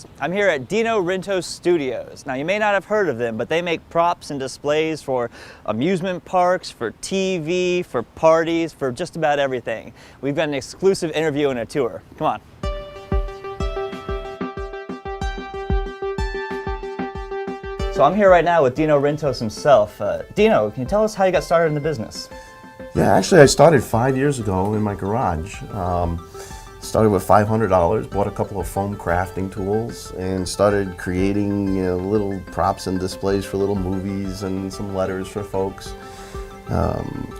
guys. I'm here at Dino Rentos Studios. Now, you may not have heard of them, but they make props and displays for amusement parks, for TV, for parties, for just about everything. We've got an exclusive interview and a tour. Come on. So I'm here right now with Dino Rentos himself. Dino, can you tell us how you got started in the business? Yeah, actually I started 5 years ago in my garage. Started with $500, bought a couple of foam crafting tools, and started creating little props and displays for little movies and some letters for folks.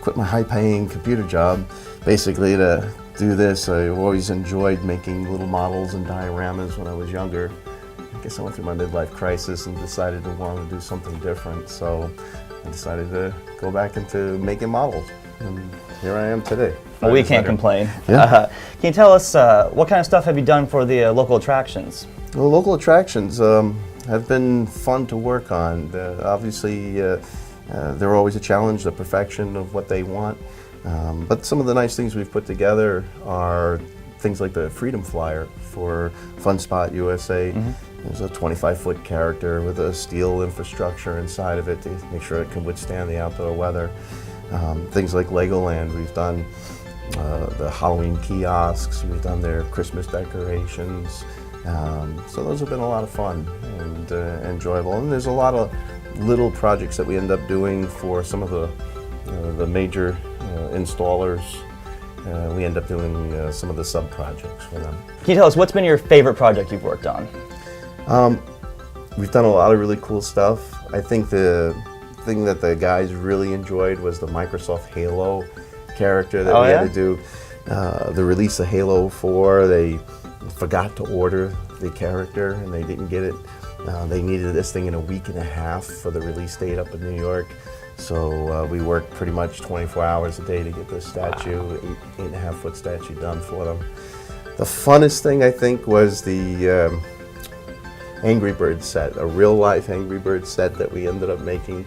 Quit my high-paying computer job basically to do this. I always enjoyed making little models and dioramas when I was younger. I guess I went through my midlife crisis and decided to want to do something different, so I decided to go back into making models, and here I am today. Well, we can't complain. Yeah. Can you tell us what kind of stuff have you done for the local attractions? Well, local attractions have been fun to work on. Obviously, they're always a challenge, the perfection of what they want, but some of the nice things we've put together are things like the Freedom Flyer for Fun Spot USA. Mm-hmm. There's a 25-foot character with a steel infrastructure inside of it to make sure it can withstand the outdoor weather. Things like Legoland, we've done the Halloween kiosks, we've done their Christmas decorations. So those have been a lot of fun and enjoyable. And there's a lot of little projects that we end up doing for some of the major installers. We end up doing some of the sub-projects for them. Can you tell us what's been your favorite project you've worked on? We've done a lot of really cool stuff. I think the thing that the guys really enjoyed was the Microsoft Halo character that we had to do. The release of Halo 4, they forgot to order the character and they didn't get it. They needed this thing in a week and a half for the release date up in New York. So we worked pretty much 24 hours a day to get this statue, 8.5-foot statue done for them. The funnest thing, I think, was the Angry Birds set, a real-life Angry Birds set that we ended up making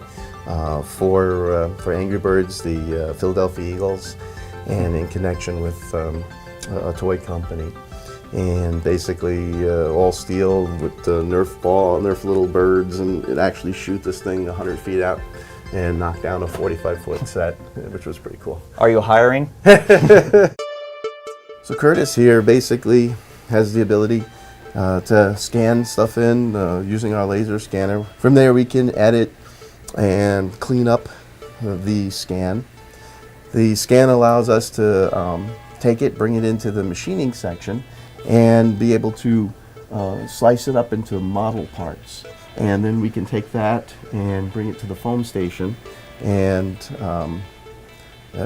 for Angry Birds, the Philadelphia Eagles, and in connection with a toy company. And basically all steel with the Nerf little birds, and it actually shoot this thing 100 feet out and knock down a 45-foot set, which was pretty cool. Are you hiring? So Curtis here basically has the ability to scan stuff in using our laser scanner. From there we can edit and clean up the scan. The scan allows us to take it, bring it into the machining section, and be able to slice it up into model parts. And then we can take that and bring it to the foam station and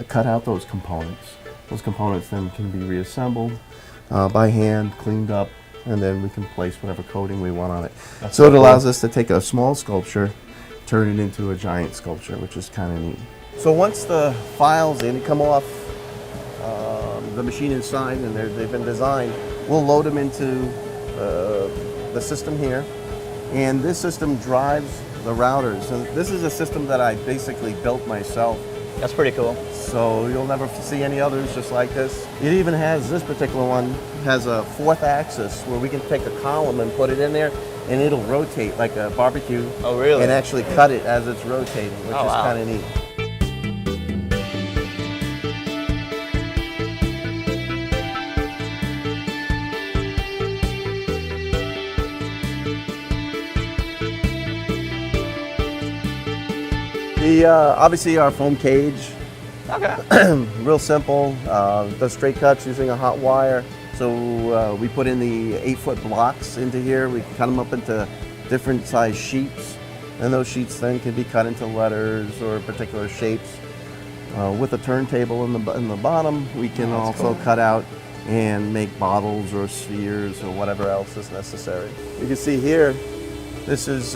cut out those components. Those components then can be reassembled by hand, cleaned up, and then we can place whatever coating we want on it. That's so it cool. allows us to take a small sculpture, turn it into a giant sculpture, which is kind of neat. So once the files come off the machine inside and they've been designed, we'll load them into the system here. And this system drives the routers. And this is a system that I basically built myself. That's pretty cool. So you'll never see any others just like this. It even has, this particular one has a 4th axis where we can take a column and put it in there and it'll rotate like a barbecue. Oh, really? And actually cut it as it's rotating, which is kind of neat. Obviously our foam cage, real simple, does straight cuts using a hot wire. So we put in the 8-foot blocks into here, we cut them up into different size sheets, and those sheets then can be cut into letters or particular shapes. With a turntable in the bottom, we can also cut out and make bottles or spheres or whatever else is necessary. You can see here, this is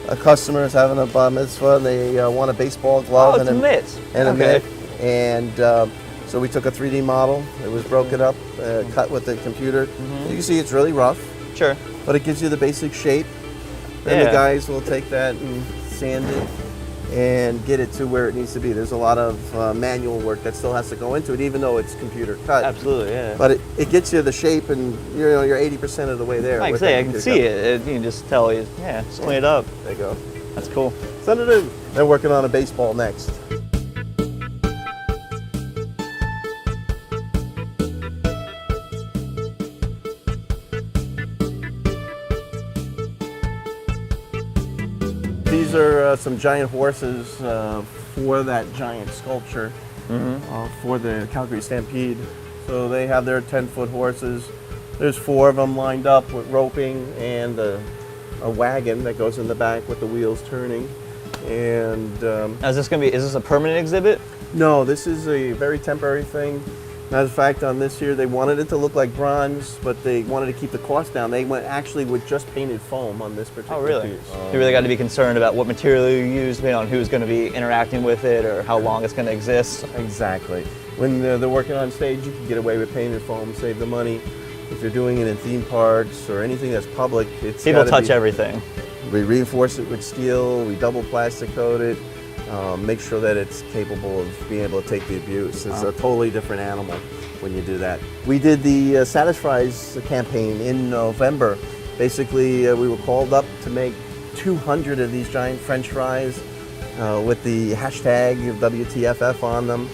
a customer is having a bar mitzvah. They want a baseball glove and a mitt. And so we took a 3D model. It was broken up, cut with the computer. You can see it's really rough. Sure. But it gives you the basic shape. Then the guys will take that and sand it and get it to where it needs to be. There's a lot of manual work that still has to go into it, even though it's computer cut. Absolutely, yeah. But it gets you the shape, and you're 80% of the way there. Like I say, I can see it. You can just tell, just clean it up. There you go. That's cool. Send it in. They're working on a baseball next. These are some giant horses for that giant sculpture for the Calgary Stampede. So they have their 10-foot horses. There's 4 of them lined up with roping and a wagon that goes in the back with the wheels turning. And now, is this a permanent exhibit? No, this is a very temporary thing. Matter of fact, on this year, they wanted it to look like bronze, but they wanted to keep the cost down. They went actually with just painted foam on this particular piece. You really got to be concerned about what material you use, depending on who's going to be interacting with it or how long it's going to exist. Exactly. When they're working on stage, you can get away with painted foam, save the money. If you're doing it in theme parks or anything that's public, it's people touch everything. We reinforce it with steel, we double plastic coat it, make sure that it's capable of being able to take the abuse. It's a totally different animal when you do that. We did the Satisfries campaign in November. Basically, we were called up to make 200 of these giant French fries with the hashtag WTFF on them,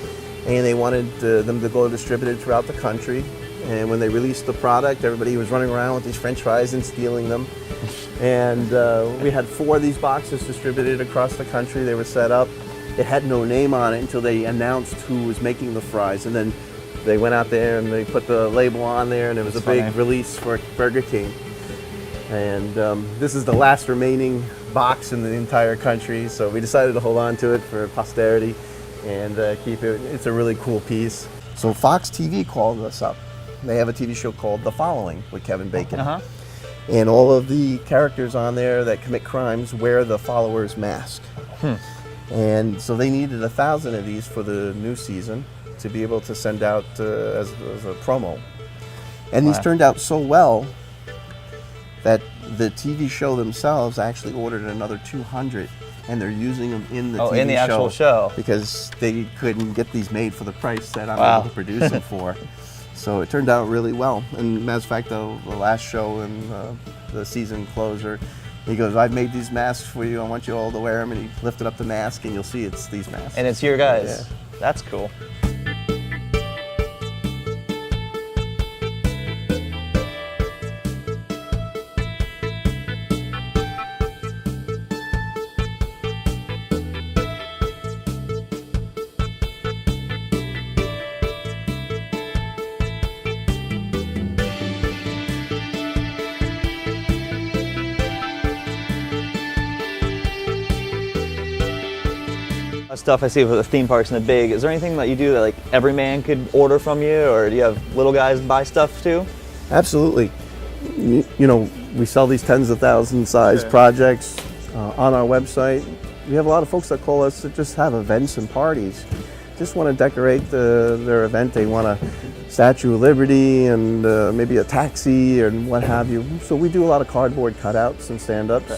and they wanted them to go distributed throughout the country. And when they released the product, everybody was running around with these French fries and stealing them. And we had 4 of these boxes distributed across the country. They were set up. It had no name on it until they announced who was making the fries. And then they went out there and they put the label on there, and it was a big release for Burger King. And this is the last remaining box in the entire country, so we decided to hold on to it for posterity and keep it. It's a really cool piece. So Fox TV called us up. They have a TV show called The Following with Kevin Bacon. And all of the characters on there that commit crimes wear the follower's mask. And so they needed 1,000 of these for the new season to be able to send out as a promo. And these turned out so well that the TV show themselves actually ordered another 200, and they're using them in the TV in the actual show, because they couldn't get these made for the price that I'm able to produce them for. So it turned out really well. And matter of fact, the last show and the season closer, he goes, "I've made these masks for you. I want you all to wear them." And he lifted up the mask, and you'll see it's these masks. And it's your guys. Yeah. That's cool. Stuff I see with the theme parks and the big, is there anything that you do that like every man could order from you, or do you have little guys buy stuff too? Absolutely. You know, we sell these tens of thousand size projects on our website. We have a lot of folks that call us that just have events and parties. Just want to decorate their event. They want a Statue of Liberty and maybe a taxi and what have you. So we do a lot of cardboard cutouts and stand-ups.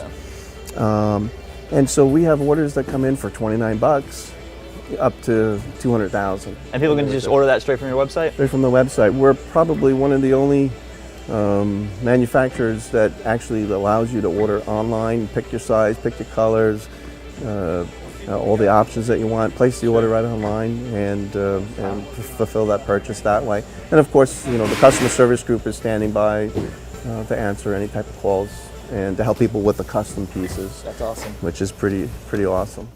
And so we have orders that come in for $29 up to 200,000. And people can just order that straight from your website? Straight from the website. We're probably one of the only manufacturers that actually allows you to order online, pick your size, pick your colors, all the options that you want, place the order right online, and fulfill that purchase that way. And of course, you know, the customer service group is standing by to answer any type of calls and to help people with the custom pieces. That's awesome. Which is pretty awesome.